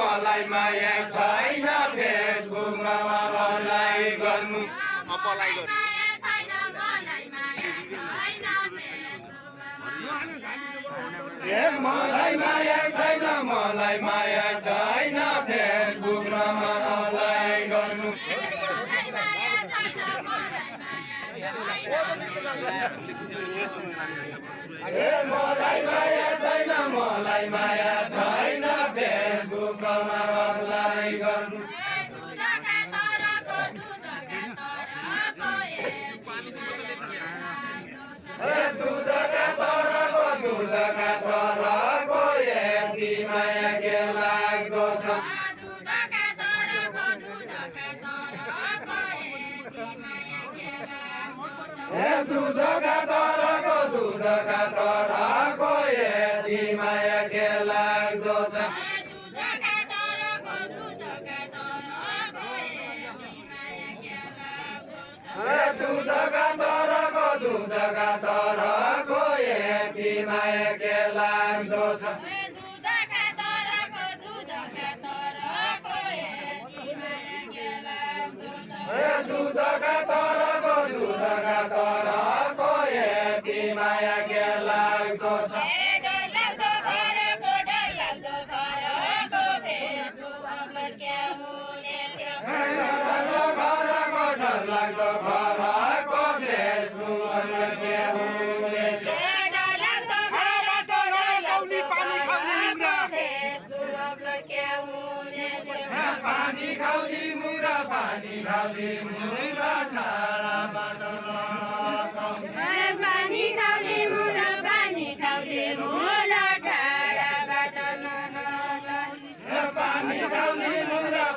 मलाई माया छैन फेसबुकमा मलाई गर्नु मलाई माया छैन फेसबुकमा मलाई गर्नु मलाई माया छैन फेसबुकमा मलाई गर्नु दुधका तरको यति माया के लाग्दो छ दुधका तरको यति माया के लाग्दो छ दुधका तरको यति माया के लाग्दो छ दुधका तरको यति माया के लाग्दो छ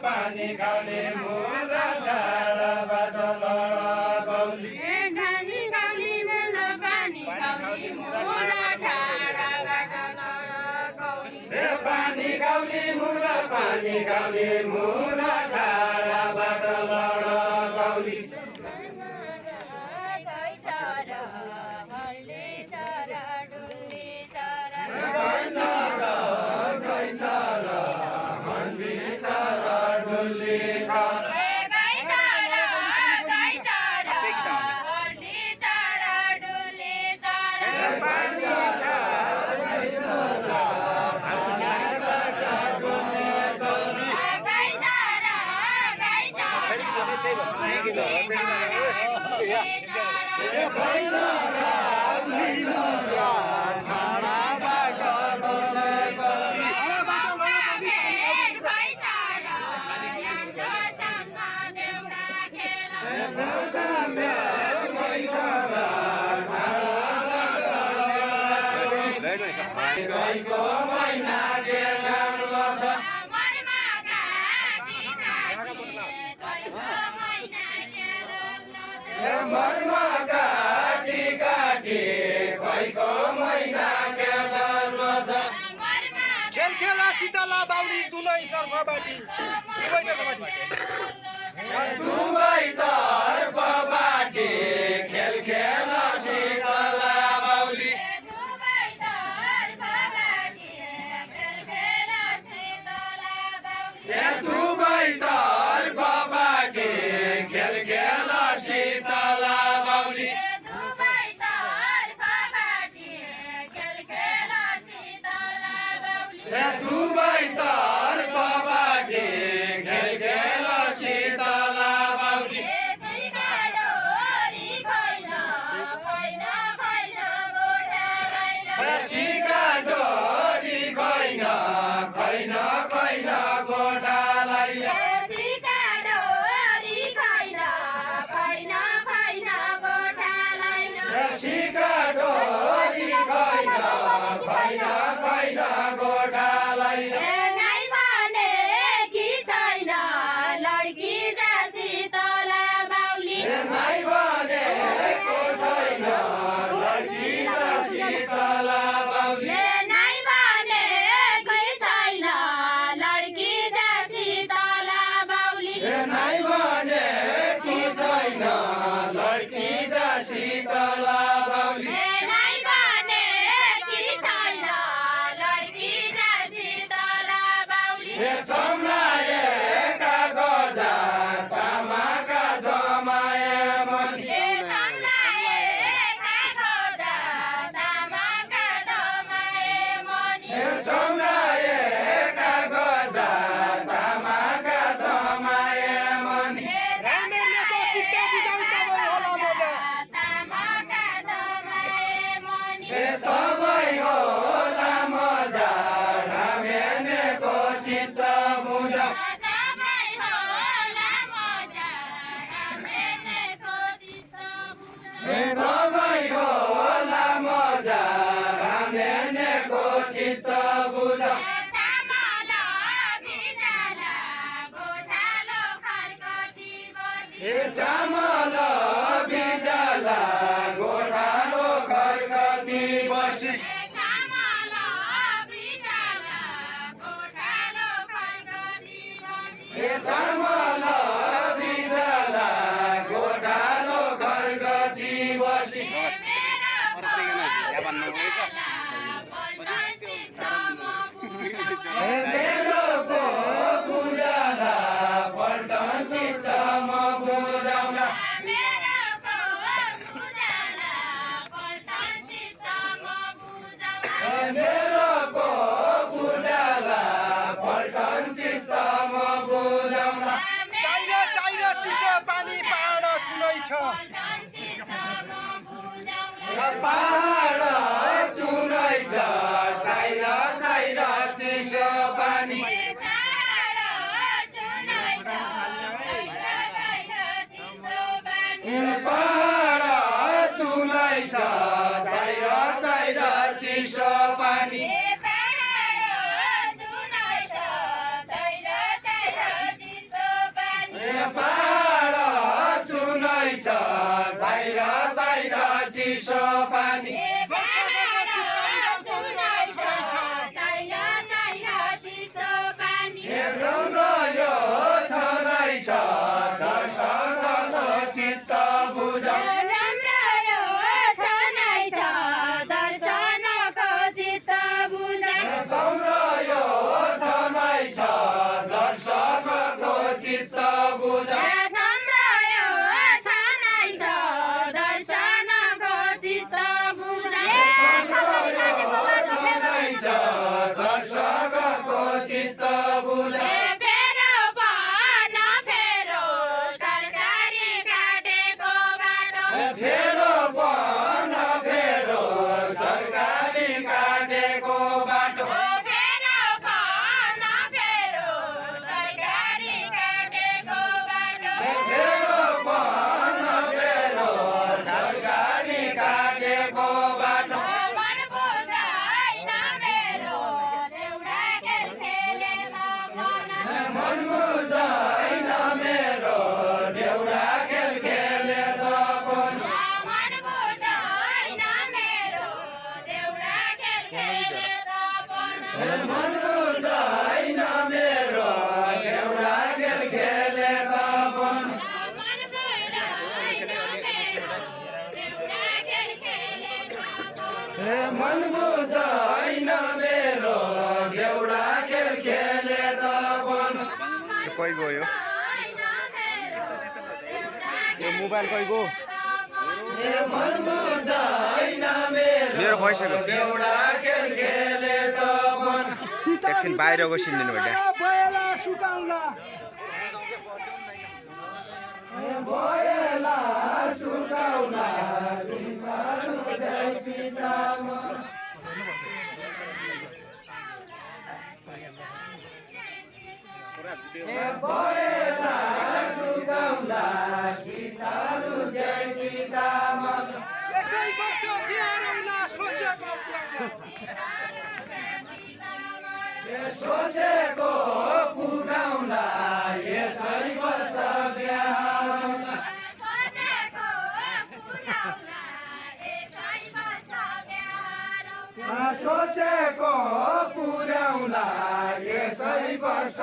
पानी खाउली मुरा ठाडाबाट पानी खाउली मुरा ठाडाबाट लडकौली पानी खाउली मुरा ठाडाबाट लडकौली Go, my मर्मा काटी काटी खैको मैना खेल्छ खेल खेला शीतला बाउली दुलै तर्फबाटी दुवै तर्फबाटी खेल खेला शीतला बाउली दुवै तर्फबाटी खेल खेला शीतला बाउली दुवै तर्फबाटी खेल खेला शीतला बाउली सिका डोरी खैन खैन खैन गोठालाई सिका डोरी खैन खैन खैन गोठालाई नाइ भनेको छैन लड्की शीतला बाउली नाइ भनेको छैन लड्की शीतला बाउली सम्लाएका गजा तामाका दमाए मनी सम्लाएका गजा तामाका दमाए मनी रामेरको चित्त बुझाइ तबै होला मजा तबै होला मजा रामेनेको चित्त बुझाउ तबै होला मजा रामेनेको चित्त बुझाउ चामल बिजला गोठालो खर्कती बसी चामल बिजला गोठालो खर्कती बसी मेरोको बुझला पल्टन चित्त म बुझाउला मेरोको बुझला पल्टन चित्त म बुझाउला चाहिर चिसो पानी पहाड चुनै छ पहाड चुनै छ चाहिर चाहिर चिसो पानी पहाड चुनै छ चाहिर चाहिर चिसो पानी पहाड चुनै छ चाहिर चाहिर चिसो पानी चिसो मन बुझाइन मेरो एउटा खेल खेलेर पनि मन बुझाइन मेरो एउटा खेल खेलेर पनि कहीँ गयो यो मोबाइल कहीँ गयो मन बुझाइन मेरो मेरो भइसक्यो एउटा खेल खेलेर पनि एकछिन बाहिर गयो सिन्दिनु भेट्या भएला सुकाउला भएला सुकाउला सिकालु जय पितामा भएला सुकाउला सिकालु जय पितामा यसै वर्ष बिहारौँला सोचेको सोचेको पुगाउला यसै वर्ष बिहारौँला सोचेको पुगाउला यसै वर्ष